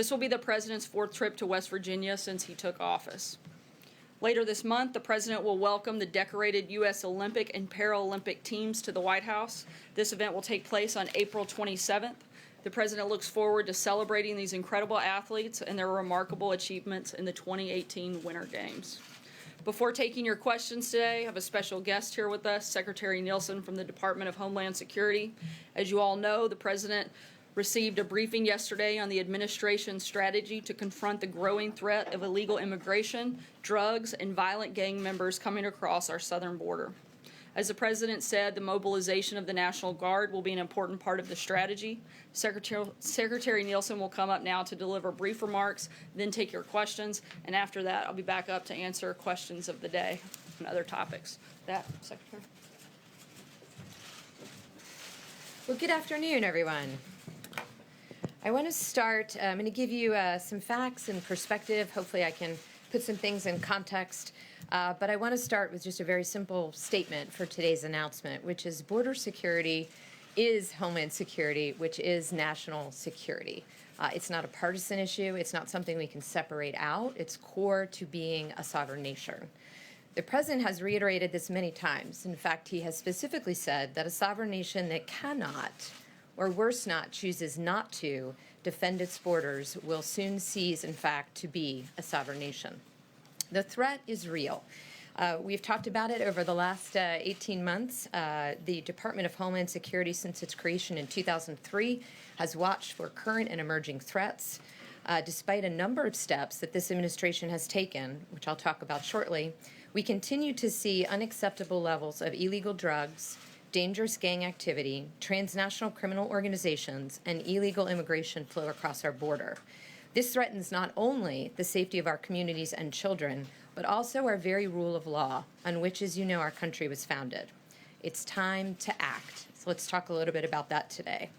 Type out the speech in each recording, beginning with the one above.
This will be the President's fourth trip to West Virginia since he took office. Later this month, the President will welcome the decorated U.S. Olympic and Paralympic teams to the White House. This event will take place on April 27th. The President looks forward to celebrating these incredible athletes and their remarkable achievements in the 2018 Winter Games. Before taking your questions today, I have a special guest here with us, Secretary Nielsen from the Department of Homeland Security. As you all know, the President received a briefing yesterday on the administration's strategy to confront the growing threat of illegal immigration, drugs, and violent gang members coming across our southern border. As the President said, the mobilization of the National Guard will be an important part of the strategy. Secretary Nielsen will come up now to deliver brief remarks, then take your questions, and after that, I'll be back up to answer questions of the day and other topics. Secretary. Well, good afternoon, everyone. I want to start, I'm going to give you some facts and perspective. Hopefully I can put some things in context. But I want to start with just a very simple statement for today's announcement, which is border security is Homeland Security, which is national security. It's not a partisan issue. It's not something we can separate out. It's core to being a sovereign nation. The President has reiterated this many times. In fact, he has specifically said that a sovereign nation that cannot, or worse not, chooses not to defend its borders will soon cease, in fact, to be a sovereign nation. The threat is real. We've talked about it over the last 18 months. The Department of Homeland Security, since its creation in 2003, has watched for current and emerging threats. Despite a number of steps that this administration has taken, which I'll talk about shortly, we continue to see unacceptable levels of illegal drugs, dangerous gang activity, transnational criminal organizations, and illegal immigration flow across our border. This threatens not only the safety of our communities and children, but also our very rule of law, on which, as you know, our country was founded. It's time to act. So let's talk a little bit about that today.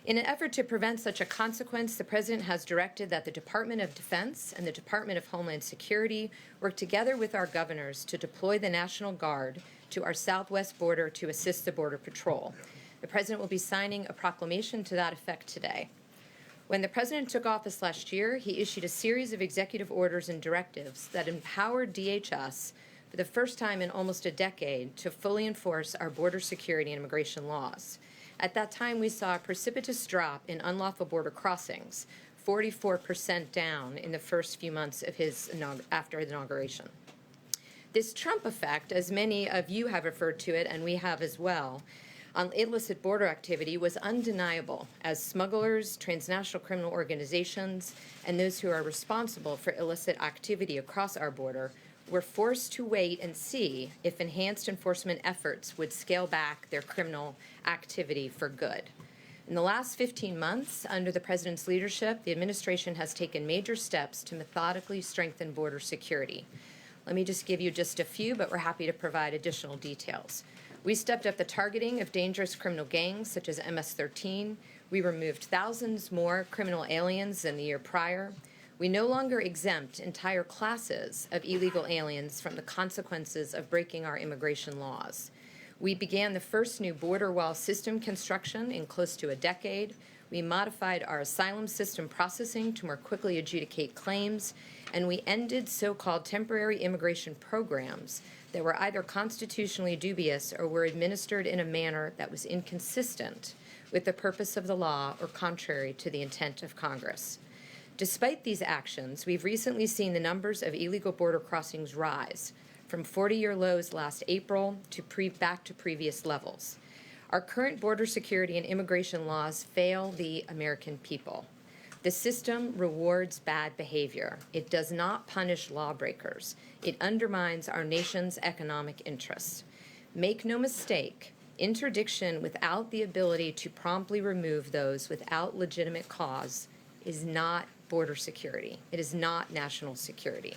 In an effort to prevent such a consequence, the President has directed that the Department of Defense and the Department of Homeland Security work together with our governors to deploy the National Guard to our southwest border to assist the Border Patrol. The President will be signing a proclamation to that effect today. When the President took office last year, he issued a series of executive orders and directives that empowered DHS for the first time in almost a decade to fully enforce our border security and immigration laws. At that time, we saw a precipitous drop in unlawful border crossings, 44% down in the first few months of after his inauguration. This Trump effect, as many of you have referred to it, and we have as well, on illicit border activity was undeniable as smugglers, transnational criminal organizations, and those who are responsible for illicit activity across our border were forced to wait and see if enhanced enforcement efforts would scale back their criminal activity for good. In the last 15 months, under the President's leadership, the administration has taken major steps to methodically strengthen border security. Let me just give you just a few, but we're happy to provide additional details. We stepped up the targeting of dangerous criminal gangs such as MS-13. We removed thousands more criminal aliens than the year prior. We no longer exempt entire classes of illegal aliens from the consequences of breaking our immigration laws. We began the first new border wall system construction in close to a decade. We modified our asylum system processing to more quickly adjudicate claims, and we ended so-called temporary immigration programs that were either constitutionally dubious or were administered in a manner that was inconsistent with the purpose of the law or contrary to the intent of Congress. Despite these actions, we've recently seen the numbers of illegal border crossings rise from 40-year lows last April to back to previous levels. Our current border security and immigration laws fail the American people. The system rewards bad behavior. It does not punish lawbreakers. It undermines our nation's economic interests. Make no mistake, interdiction without the ability to promptly remove those without legitimate cause is not border security. It is not national security.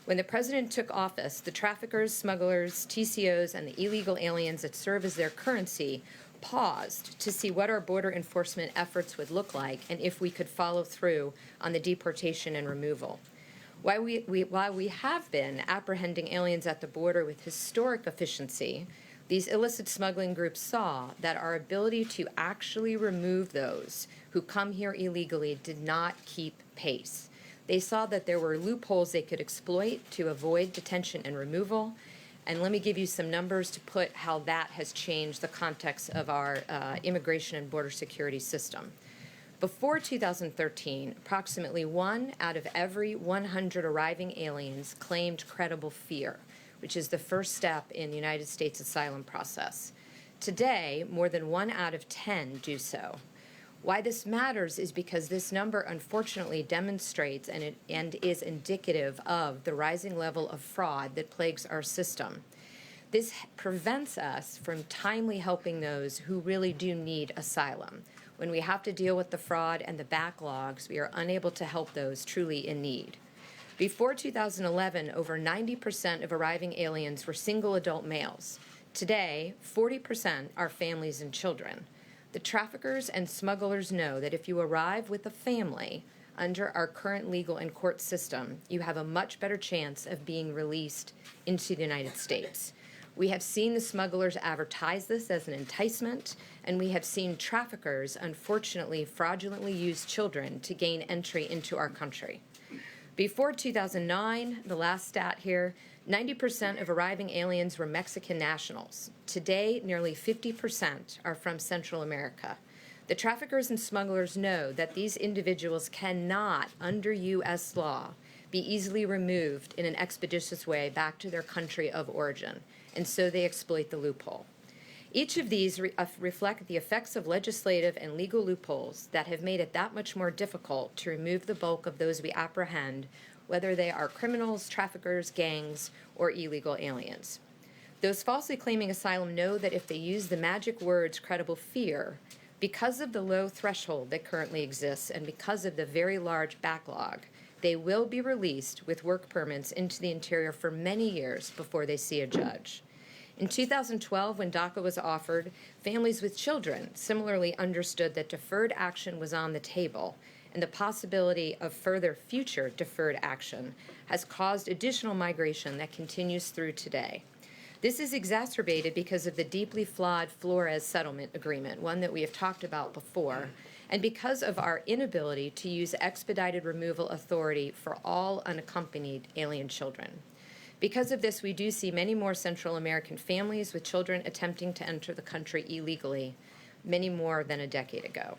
When the President took office, the traffickers, smugglers, TCOs, and the illegal aliens that serve as their currency paused to see what our border enforcement efforts would look like and if we could follow through on the deportation and removal. While we have been apprehending aliens at the border with historic efficiency, these illicit smuggling groups saw that our ability to actually remove those who come here illegally did not keep pace. They saw that there were loopholes they could exploit to avoid detention and removal. And let me give you some numbers to put how that has changed the context of our immigration and border security system. Before 2013, approximately 1 out of every 100 arriving aliens claimed credible fear, which is the first step in the United States asylum process. Today, more than 1 out of 10 do so. Why this matters is because this number unfortunately demonstrates and is indicative of the rising level of fraud that plagues our system. This prevents us from timely helping those who really do need asylum. When we have to deal with the fraud and the backlogs, we are unable to help those truly in need. Before 2011, over 90% of arriving aliens were single adult males. Today, 40% are families and children. The traffickers and smugglers know that if you arrive with a family under our current legal and court system, you have a much better chance of being released into the United States. We have seen the smugglers advertise this as an enticement, and we have seen traffickers, unfortunately, fraudulently use children to gain entry into our country. Before 2009, the last stat here, 90% of arriving aliens were Mexican nationals. Today, nearly 50% are from Central America. The traffickers and smugglers know that these individuals cannot, under U.S. law, be easily removed in an expeditious way back to their country of origin, and so they exploit the loophole. Each of these reflect the effects of legislative and legal loopholes that have made it that much more difficult to remove the bulk of those we apprehend, whether they are criminals, traffickers, gangs, or illegal aliens. Those falsely claiming asylum know that if they use the magic words credible fear, because of the low threshold that currently exists and because of the very large backlog, they will be released with work permits into the interior for many years before they see a judge. In 2012, when DACA was offered, families with children similarly understood that deferred action was on the table, and the possibility of further future deferred action has caused additional migration that continues through today. This is exacerbated because of the deeply flawed Flores settlement agreement, one that we have talked about before, and because of our inability to use expedited removal authority for all unaccompanied alien children. Because of this, we do see many more Central American families with children attempting to enter the country illegally, many more than a decade ago.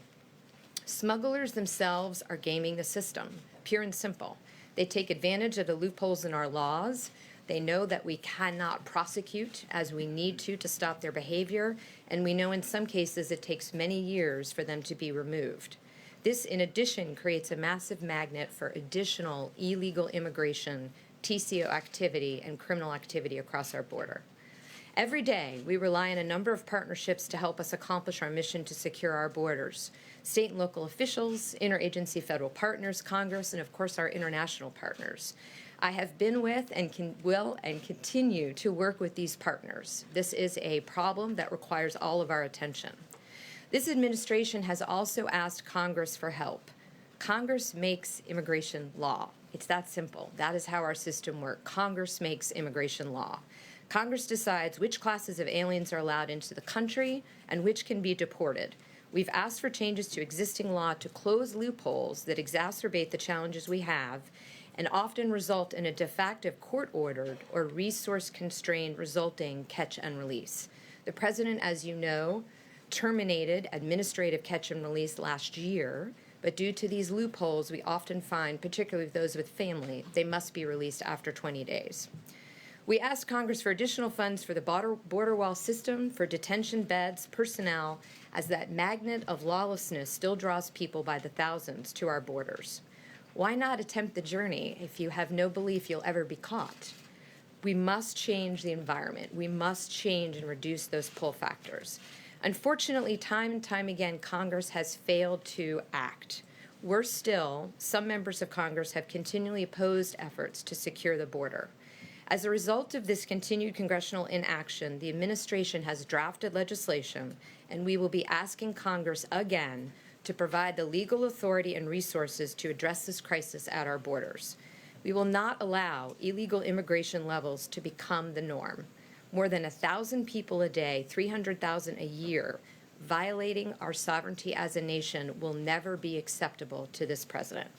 Smugglers themselves are gaming the system, pure and simple. They take advantage of the loopholes in our laws. They know that we cannot prosecute as we need to stop their behavior, and we know in some cases it takes many years for them to be removed. This, in addition, creates a massive magnet for additional illegal immigration, TCO activity, and criminal activity across our border. Every day, we rely on a number of partnerships to help us accomplish our mission to secure our borders. State and local officials, interagency federal partners, Congress, and of course our international partners. I have been with and will continue to work with these partners. This is a problem that requires all of our attention. This administration has also asked Congress for help. Congress makes immigration law. It's that simple. That is how our system works. Congress makes immigration law. Congress decides which classes of aliens are allowed into the country and which can be deported. We've asked for changes to existing law to close loopholes that exacerbate the challenges we have and often result in a de facto court-ordered or resource-constrained resulting catch and release. The President, as you know, terminated administrative catch and release last year, but due to these loopholes, we often find, particularly those with family, they must be released after 20 days. We asked Congress for additional funds for the border wall system, for detention beds, personnel, as that magnet of lawlessness still draws people by the thousands to our borders. Why not attempt the journey if you have no belief you'll ever be caught? We must change the environment. We must change and reduce those pull factors. Unfortunately, time and time again, Congress has failed to act. Worse still, some members of Congress have continually opposed efforts to secure the border. As a result of this continued congressional inaction, the administration has drafted legislation, and we will be asking Congress again to provide the legal authority and resources to address this crisis at our borders. We will not allow illegal immigration levels to become the norm. More than 1,000 people a day, 300,000 a year, violating our sovereignty as a nation will never be acceptable to this president.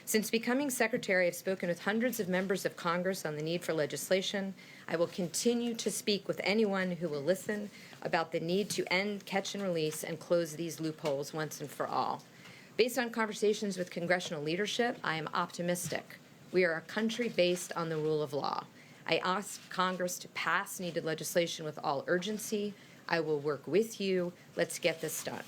Since becoming Secretary, I've spoken with hundreds of members of Congress on the need for legislation. I will continue to speak with anyone who will listen about the need to end catch and release and close these loopholes once and for all. Based on conversations with congressional leadership, I am optimistic. We are a country based on the rule of law. I ask Congress to pass needed legislation with all urgency. I will work with you. Let's get this done.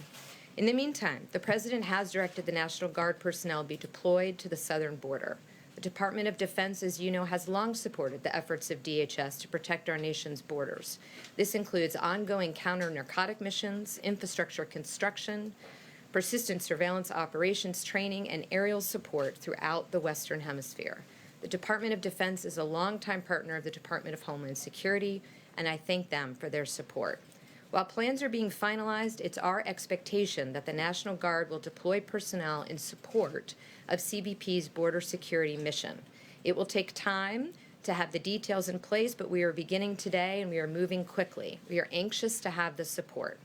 In the meantime, the President has directed the National Guard personnel be deployed to the southern border. The Department of Defense, as you know, has long supported the efforts of DHS to protect our nation's borders. This includes ongoing counter-narcotic missions, infrastructure construction, persistent surveillance operations training, and aerial support throughout the Western Hemisphere. The Department of Defense is a longtime partner of the Department of Homeland Security, and I thank them for their support. While plans are being finalized, it's our expectation that the National Guard will deploy personnel in support of CBP's border security mission. It will take time to have the details in place, but we are beginning today and we are moving quickly. We are anxious to have the support.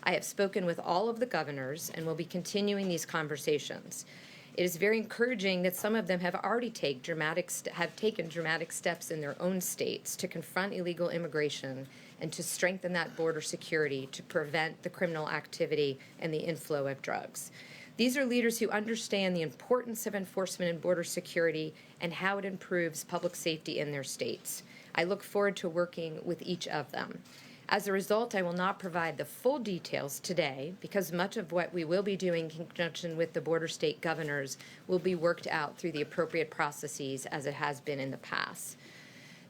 I have spoken with all of the governors and will be continuing these conversations. It is very encouraging that some of them have already taken dramatic steps in their own states to confront illegal immigration and to strengthen that border security to prevent the criminal activity and the inflow of drugs. These are leaders who understand the importance of enforcement and border security and how it improves public safety in their states. I look forward to working with each of them. As a result, I will not provide the full details today because much of what we will be doing in conjunction with the border state governors will be worked out through the appropriate processes as it has been in the past.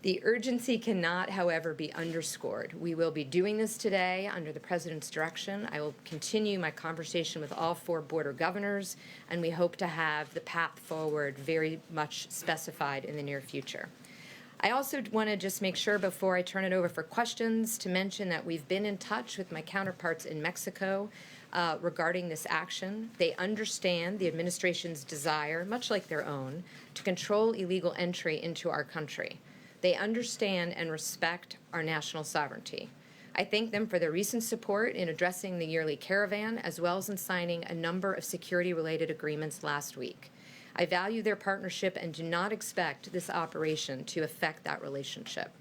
The urgency cannot, however, be underscored. We will be doing this today under the President's direction. I will continue my conversation with all 4 border governors, and we hope to have the path forward very much specified in the near future. I also want to just make sure before I turn it over for questions to mention that we've been in touch with my counterparts in Mexico regarding this action. They understand the administration's desire, much like their own, to control illegal entry into our country. They understand and respect our national sovereignty. I thank them for their recent support in addressing the yearly caravan, as well as in signing a number of security-related agreements last week. I value their partnership and do not expect this operation to affect that relationship.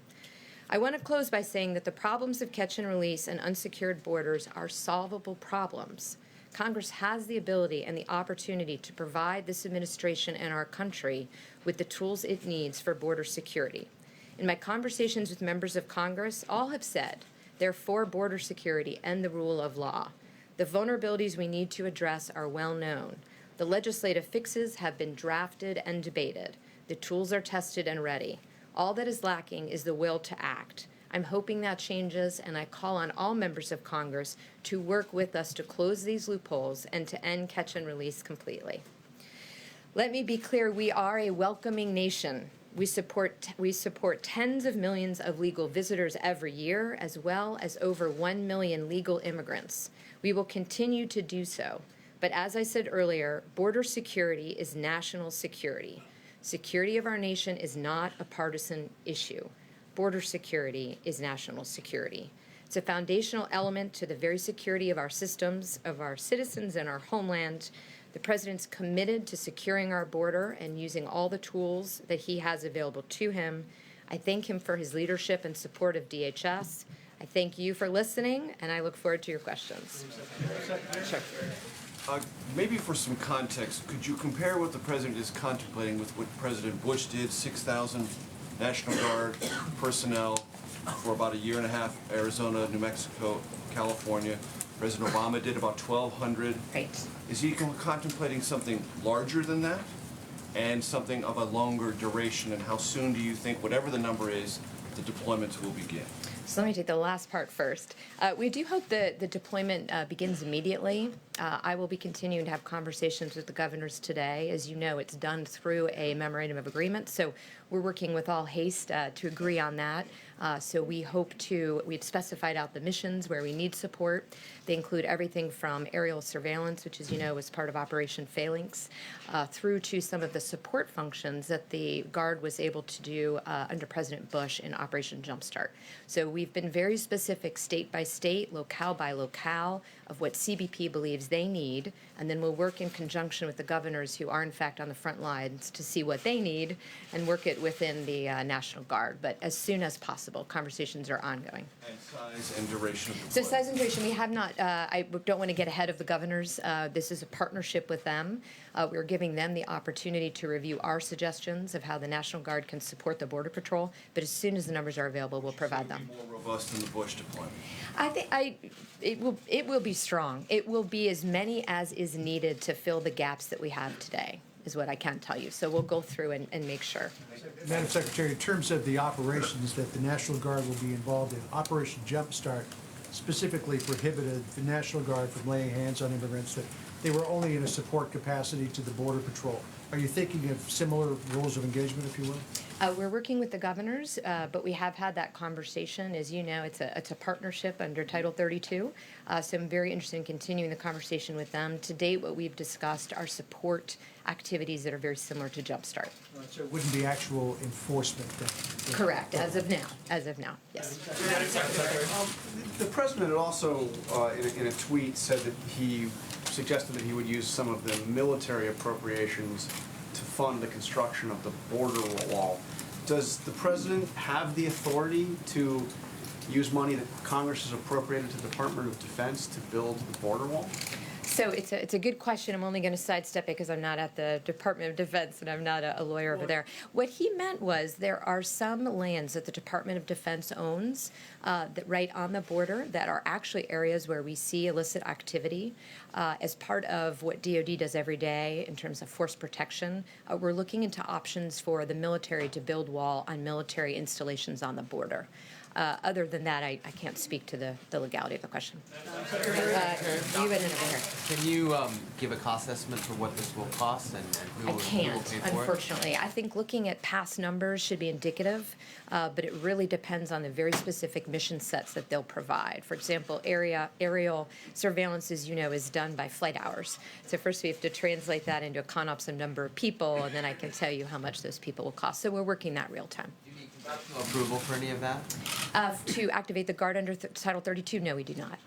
I want to close by saying that the problems of catch and release and unsecured borders are solvable problems. Congress has the ability and the opportunity to provide this administration and our country with the tools it needs for border security. In my conversations with members of Congress, all have said they're for border security and the rule of law. The vulnerabilities we need to address are well known. The legislative fixes have been drafted and debated. The tools are tested and ready. All that is lacking is the will to act. I'm hoping that changes, and I call on all members of Congress to work with us to close these loopholes and to end catch and release completely. Let me be clear, we are a welcoming nation. We support tens of millions of legal visitors every year, as well as over 1 million legal immigrants. We will continue to do so. But as I said earlier, border security is national security. Security of our nation is not a partisan issue. Border security is national security. It's a foundational element to the very security of our systems, of our citizens, and our homeland. The President's committed to securing our border and using all the tools that he has available to him. I thank him for his leadership and support of DHS. I thank you for listening, and I look forward to your questions. Sure. Maybe for some context, could you compare what the President is contemplating with what President Bush did, 6,000 National Guard personnel for about a year and a half, Arizona, New Mexico, California. President Obama did about 1,200. Right. Is he contemplating something larger than that and something of a longer duration? And how soon do you think, whatever the number is, the deployments will begin? So let me take the last part first. We do hope that the deployment begins immediately. I will be continuing to have conversations with the governors today. As you know, it's done through a memorandum of agreement, so we're working with all haste to agree on that. So we've specified out the missions where we need support. They include everything from aerial surveillance, which, as you know, is part of Operation Phalanx, through to some of the support functions that the Guard was able to do under President Bush in Operation Jumpstart. So we've been very specific state by state, locale by locale, of what CBP believes capabilities they need, and then we'll work in conjunction with the governors who are in fact on the front lines to see what they need and work it within the National Guard. But as soon as possible, conversations are ongoing. And size and duration of So deployment? size and duration, we have not, I don't want to get ahead of the governors. This is a partnership with them. We're giving them the opportunity to review our suggestions of how the National Guard can support the Border Patrol, but as soon as the numbers are available, we'll provide them. More robust than the Bush deployment? I think it will be strong. It will be as many as is needed to fill the gaps that we have today, is what I can tell you. So we'll go through and make sure. Madam Secretary, in terms of the operations that the National Guard will be involved in, Operation Jumpstart specifically prohibited the National Guard from laying hands on immigrants, that they were only in a support capacity to the Border Patrol. Are you thinking of similar rules of engagement, if you will? We're working with the governors, but we have had that conversation. As you know, it's a partnership under Title 32, so I'm very interested in continuing the conversation with them. To date, what we've discussed are support activities that are very similar to Jumpstart. So it wouldn't be actual enforcement then? Correct, as of now, yes. The president also, in a tweet, said that he suggested that he would use some of the military appropriations to fund the construction of the border wall. Does the president have the authority to use money that Congress has appropriated to the Department of Defense to build the border wall? So it's a good question. I'm only going to sidestep it because I'm not at the Department of Defense and I'm not a lawyer over there. What he meant was there are some lands that the Department of Defense owns that right on the border that are actually areas where we see illicit activity. As part of what DoD does every day in terms of force protection, we're looking into options for the military to build wall on military installations on the border. Other than that, I can't speak to the legality of the question. You went in over here. Can you give a cost estimate for what this will cost and who I will can't, pay for it? unfortunately. I think looking at past numbers should be indicative, but it really depends on the very specific mission sets that they'll provide. For example, aerial surveillance, as you know, is done by flight hours. So first we have to translate that into a CONOPS and number of people, and then I can tell you how much those people will cost. So we're working that real time. Do you need congressional approval for any of that? To activate the Guard under Title 32, no, we do not.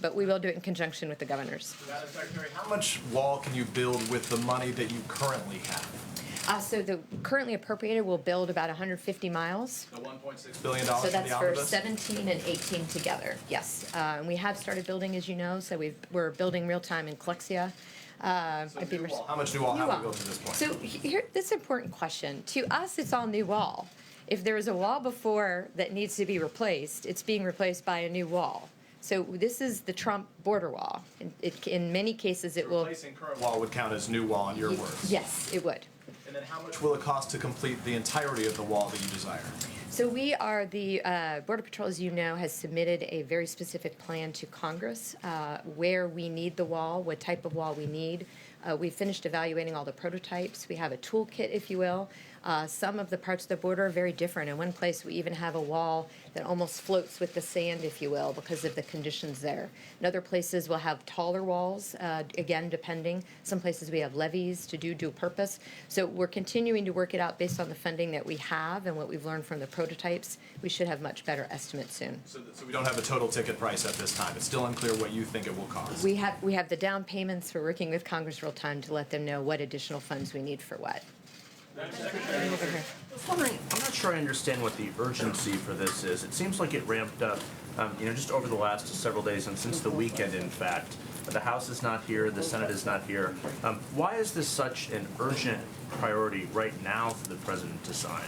But we will do it in conjunction with the governors. Madam Secretary, how much wall can you build with the money that you currently have? So the currently appropriated will build about 150 miles. The $1.6 billion So from that's the for omnibus? 17 and 18 together, yes. And we have started building, as you know, so we're building real time in Clexia. So new wall. How much new wall New have we wall. built to this point? So here, this is an important question. To us, it's all new wall. If there was a wall before that needs to be replaced, it's being replaced by a new wall. So this is the Trump border wall. In many cases, it will. Replacing current wall would count as new wall in your words. Yes, it would. And then how much will it cost to complete the entirety of the wall that you desire? So we are, the Border Patrol, as you know, has submitted a very specific plan to Congress where we need the wall, what type of wall we need. We finished evaluating all the prototypes. We have a toolkit, if you will. Some of the parts of the border are very different. In one place, we even have a wall that almost floats with the sand, if you will, because of the conditions there. In other places, we'll have taller walls, again, depending. Some places we have levees to do dual purpose. So we're continuing to work it out based on the funding that we have and what we've learned from the prototypes. We should have much better estimates soon. So we don't have a total ticket price at this time. It's still unclear what you think it will cost. We have the down payments. We're working with Congress real time to let them know what additional funds we need for what. I was wondering, I'm not sure I understand what the urgency for this is. It seems like it ramped up, just over the last several days and since the weekend, in fact. The House is not here, the Senate is not here. Why is this such an urgent priority right now for the president to sign?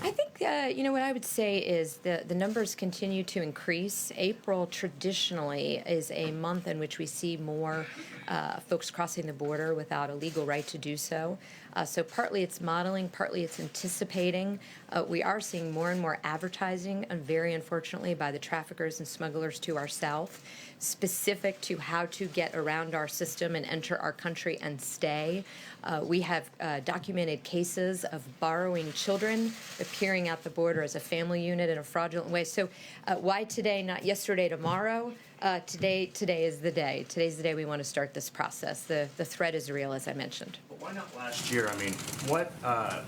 I think, what I would say is the numbers continue to increase. April traditionally is a month in which we see more folks crossing the border without a legal right to do so. So partly it's modeling, partly it's anticipating. We are seeing more and more advertising, and very unfortunately by the traffickers and smugglers to our south, specific to how to get around our system and enter our country and stay. We have documented cases of borrowing children, appearing at the border as a family unit in a fraudulent way. So why today, not yesterday, tomorrow? Today is the day. Today's the day we want to start this process. The threat is real, as I mentioned. But why not last year? I mean, what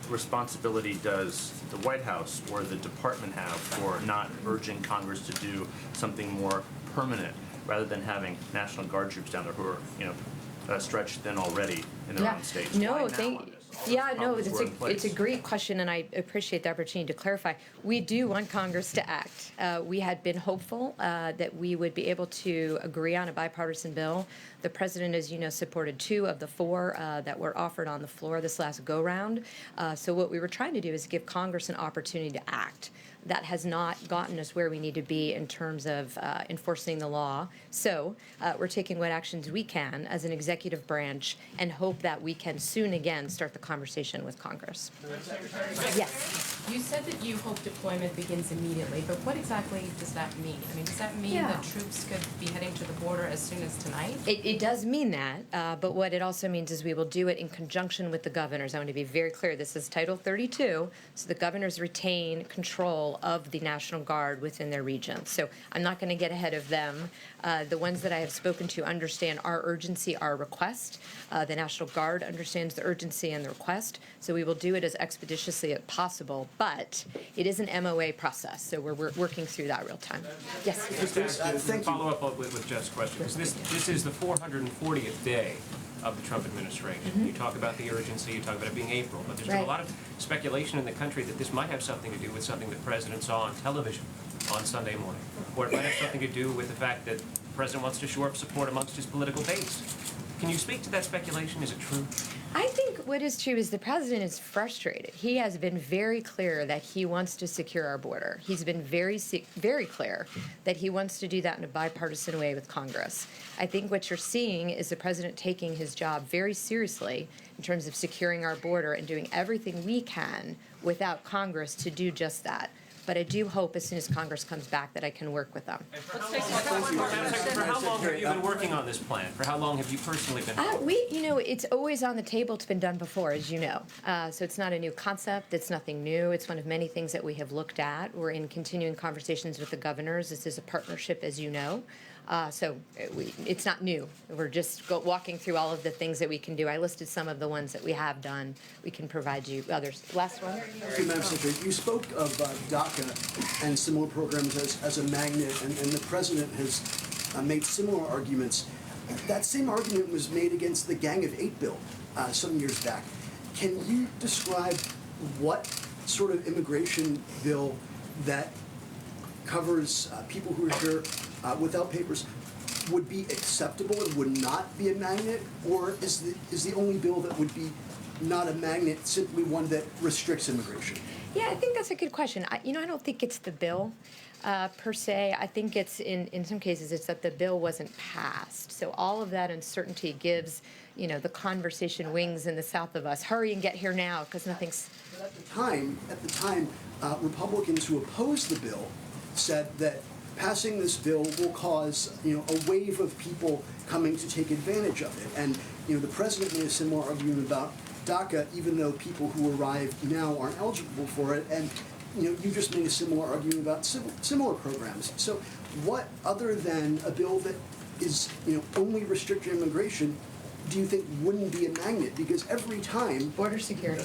responsibility does the White House or the department have for not urging Congress to do something more permanent? rather than having National Guard troops down there who are, stretched thin already in their own states. Why No, now thank. on this? All those Yeah, no, problems were in place. it's a great question, and I appreciate the opportunity to clarify. We do want Congress to act. We had been hopeful that we would be able to agree on a bipartisan bill. The president, as you know, supported 2 of the 4 that were offered on the floor this last go-round. So what we were trying to do is give Congress an opportunity to act. That has not gotten us where we need to be in terms of enforcing the law. So we're taking what actions we can as an executive branch and hope that we can soon again start the conversation with Congress. Yes. You said that you hope deployment begins immediately, but what exactly does that mean? I mean, does that mean Yeah. that troops could be heading to the border as soon as tonight? It does mean that, but what it also means is we will do it in conjunction with the governors. I want to be very clear. This is Title 32, so the governors retain control of the National Guard within their region. So I'm not going to get ahead of them. The ones that I have spoken to understand our urgency, our request. The National Guard understands the urgency and the request, so we will do it as expeditiously as possible. But it is an MOA process, so we're working through that real time. Yes. Just to follow up with Jeff's question, because this is the 440th day of the Trump administration. You talk about the urgency, you talk about it being April, but there's been a Right. lot of speculation in the country that this might have something to do with something the president saw on television on Sunday morning, or it might have something to do with the fact that the president wants to shore up support amongst his political base. Can you speak to that speculation? Is it true? I think what is true is the president is frustrated. He has been very clear that he wants to secure our border. He's been very clear that he wants to do that in a bipartisan way with Congress. I think what you're seeing is the president taking his job very seriously in terms of securing our border and doing everything we can without Congress to do just that. But I do hope as soon as Congress comes back that I can work with them. Let's take for how long have you been working on this plan? For how long have you personally been? It's always on the table. It's been done before, as you know. So it's not a new concept. It's nothing new. It's one of many things that we have looked at. We're in continuing conversations with the governors. This is a partnership, as you know. It's not new. We're just walking through all of the things that we can do. I listed some of the ones that we have done. We can provide you others. Last one. Thank you, Madam Secretary. You spoke of DACA and similar programs as a magnet, and the president has made similar arguments. That same argument was made against the Gang of 8 bill some years back. Can you describe what sort of immigration bill that covers people who are here without papers would be acceptable and would not be a magnet, or is the only bill that would be not a magnet simply one that restricts immigration? Yeah, I think that's a good question. I don't think it's the bill per se. I think it's in some cases it's that the bill wasn't passed. So all of that uncertainty gives the conversation wings in the south of us. Hurry and get here now because nothing's. But at the time, Republicans who opposed the bill said that passing this bill will cause a wave of people coming to take advantage of it. And the president made a similar argument about DACA, even though people who arrive now aren't eligible for it. And you just made a similar argument about similar programs. So what, other than a bill that is only restricting immigration, do you think wouldn't be a magnet? Because every time Border security.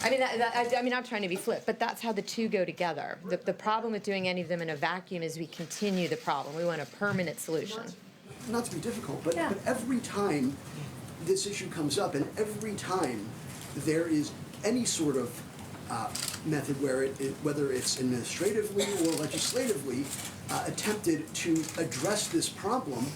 I'm not trying to be flip, but that's how the two go together. The problem with doing any of them in a vacuum is we continue the problem. We want a permanent solution. Not to be difficult, but, Yeah. but every time this issue comes up, and every time there is any sort of method where whether it's administratively or legislatively attempted to address this problem,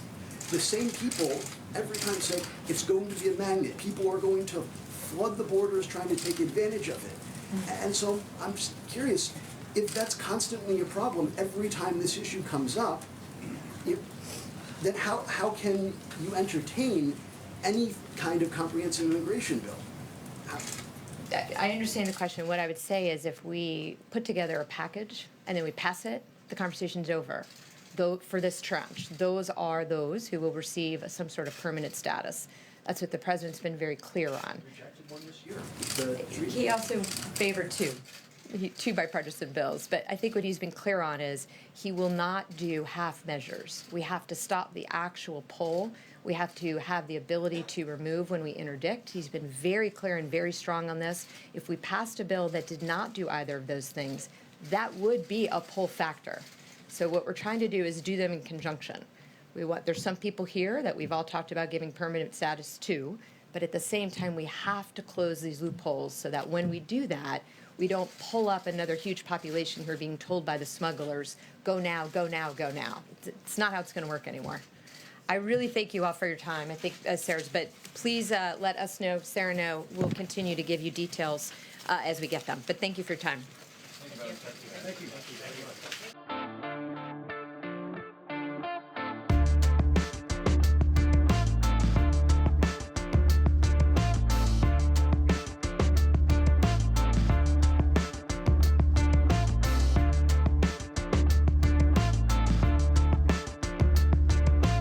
the same people every time say it's going to be a magnet. People are going to flood the borders trying to take advantage of it. And so I'm just curious, if that's constantly a problem every time this issue comes up, then how can you entertain any kind of comprehensive immigration bill? I understand the question. What I would say is if we put together a package and then we pass it, the conversation's over. Though for this tranche, those are those who will receive some sort of permanent status. That's what the president's been very clear on. Rejected one this year. He also favored two bipartisan bills, but I think what he's been clear on is he will not do half measures. We have to stop the actual pull. We have to have the ability to remove when we interdict. He's been very clear and very strong on this. If we passed a bill that did not do either of those things, that would be a pull factor. So what we're trying to do is do them in conjunction. There's some people here that we've all talked about giving permanent status to, but at the same time, we have to close these loopholes so that when we do that, we don't pull up another huge population who are being told by the smugglers, go now, go now, go now. It's not how it's going to work anymore. I really thank you all for your time. I think Sarah's, but please let us know, Sarah know. We'll continue to give you details as we get them. But thank you for your time. Thank you, Madam Secretary. Thank you.